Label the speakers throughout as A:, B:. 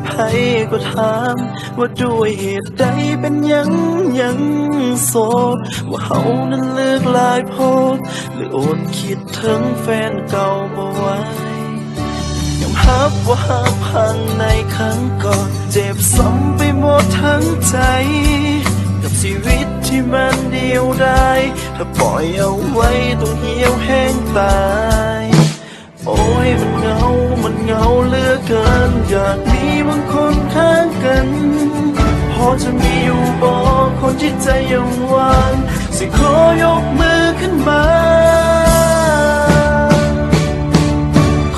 A: ไผก็ถามว่าด้วยเหตุใดเป็นยังโสดว่าเฮานั้นเลือกลายโพดหรืออดคิดถึงแฟนเก่าบ่ไหวยอมรับว่าหักพังในครั้งก่อนเจ็บซ้ำไปหมดทั้งใจกับชีวิตที่มันเดียวดายถ้าปล่อยเอาไว้ต้องเหี่ยวแห้งตายโอ้ยมันเหงาเหลือเกินอยากมีบางคนข้างกันพอจะมีอยู่บ่คนที่ใจยังว่างสิขอยกมือขึ้นมา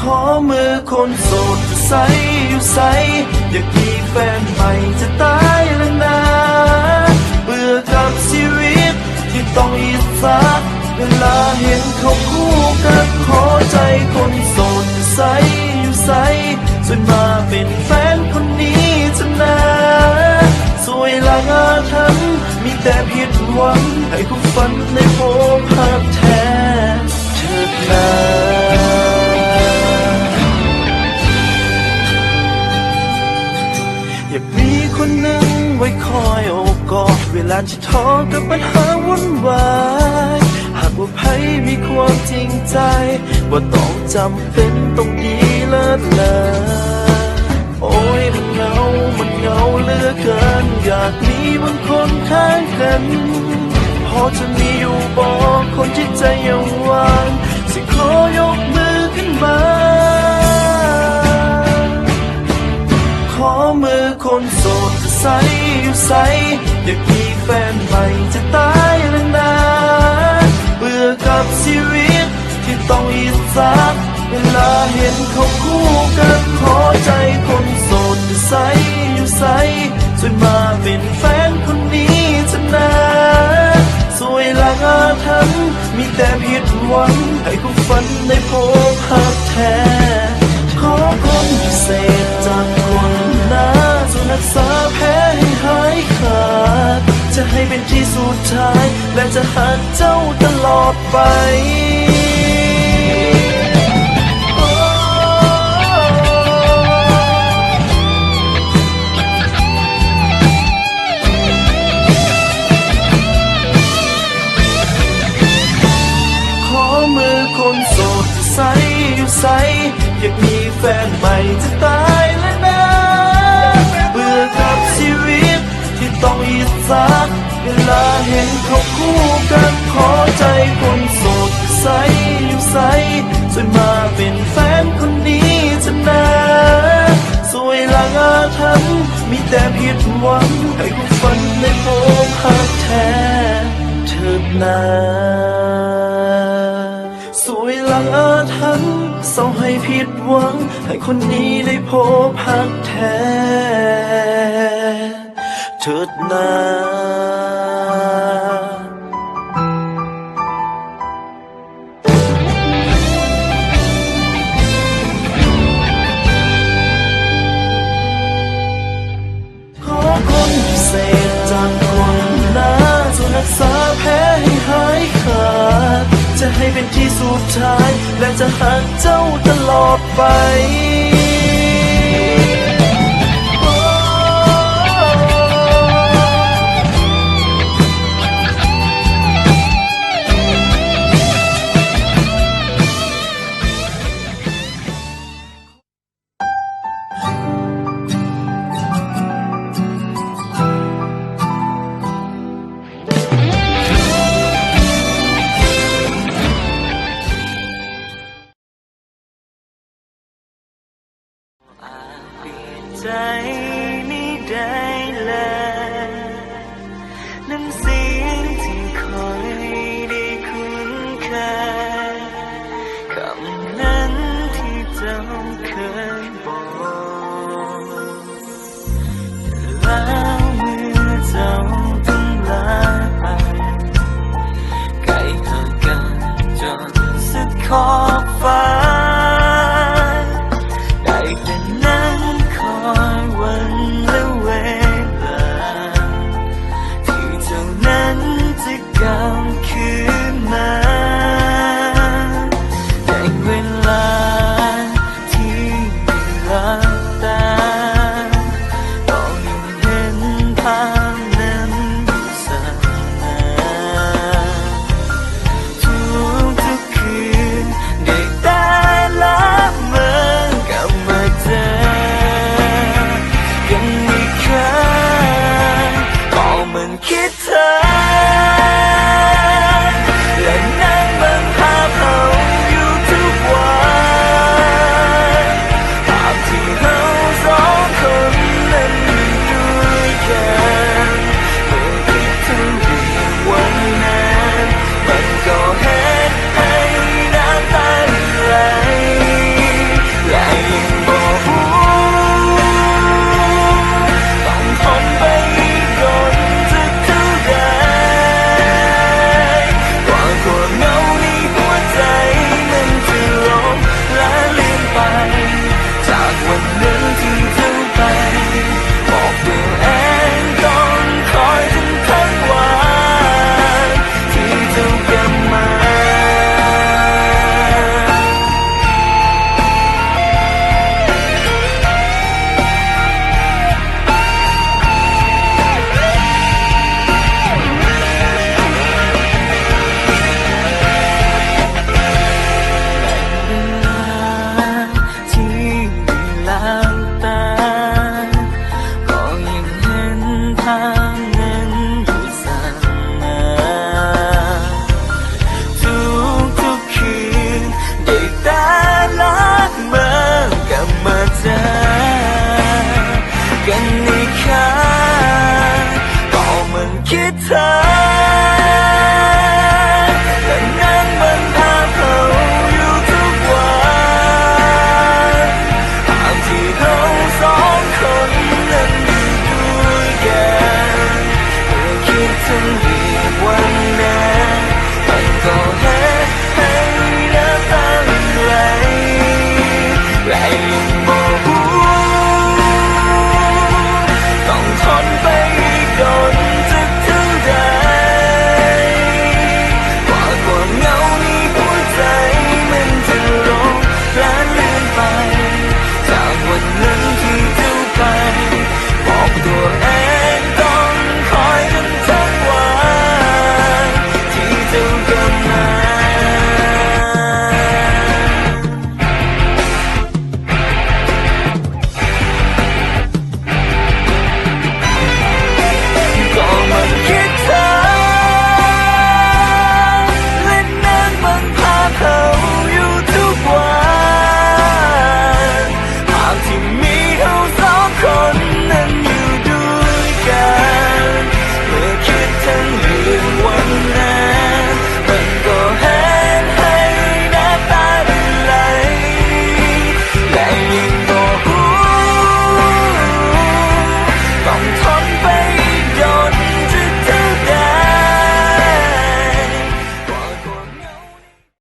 A: ขอมือคนโสดจะใสอยู่ใสอยากมีแฟนใหม่จะตายแล้วนะเบื่อกับชีวิตที่ต้องอิสระเวลาเห็นเขาคู่กันขอใจคนโสดจะใสอยู่ใสจนมาเป็นแฟนคนนี้จะนาสวยหลังอาถรรพ์มีแต่ผิดหวังให้ผู้ฝันในโภภาพแท้เถิดนาอยากมีคนหนึ่งไว้คอยโอบกอดเวลาที่ท้อกับปัญหาวุ่นวายหากว่าใครมีความจริงใจว่าต้องจำเป็นต้องดีเลิศเลอโอ้ยมันเหงาเหลือเกินอยากมีบางคนข้างกันพอจะมีอยู่บ่คนที่ใจยังว่างสิขอยกมือขึ้นมาขอมือคนโสดจะใสอยู่ใสอยากมีแฟนใหม่จะตายแล้วนะเบื่อกับชีวิตที่ต้องอิสระเวลาเห็นเขาคู่กันขอใจคนโสดจะใสอยู่ใสจนมาเป็นแฟนคนนี้จะนาสวยหลังอาถรรพ์มีแต่ผิดหวังให้ความฝันในโภภาพแท้ขอคนพิเศษจากคนหน้าจะรักษาแผลให้หายขาดจะให้เป็นที่สุดท้ายและจะหักเจ้าตลอดไปคนโสดจะใสอยู่ใสอยากมีแฟนใหม่จะตายแล้วนะเบื่อกับชีวิตที่ต้องอิสระเวลาเห็นเขาคู่กันขอใจคนโสดจะใสอยู่ใสจนมาเป็นแฟนคนนี้จะนาสวยหลังอาถรรพ์มีแต่ผิดหวังให้ความฝันในโภภาพแท้เถิดนาสวยหลังอาถรรพ์เศร้าให้ผิดหวังให้คนนี้ได้พบหักแท้เถิดนาขอคนพิเศษจากคนหน้าจะรักษาแผลให้หายขาดจะให้เป็นที่สุดท้ายและจะหักเจ้าตลอดไปใจ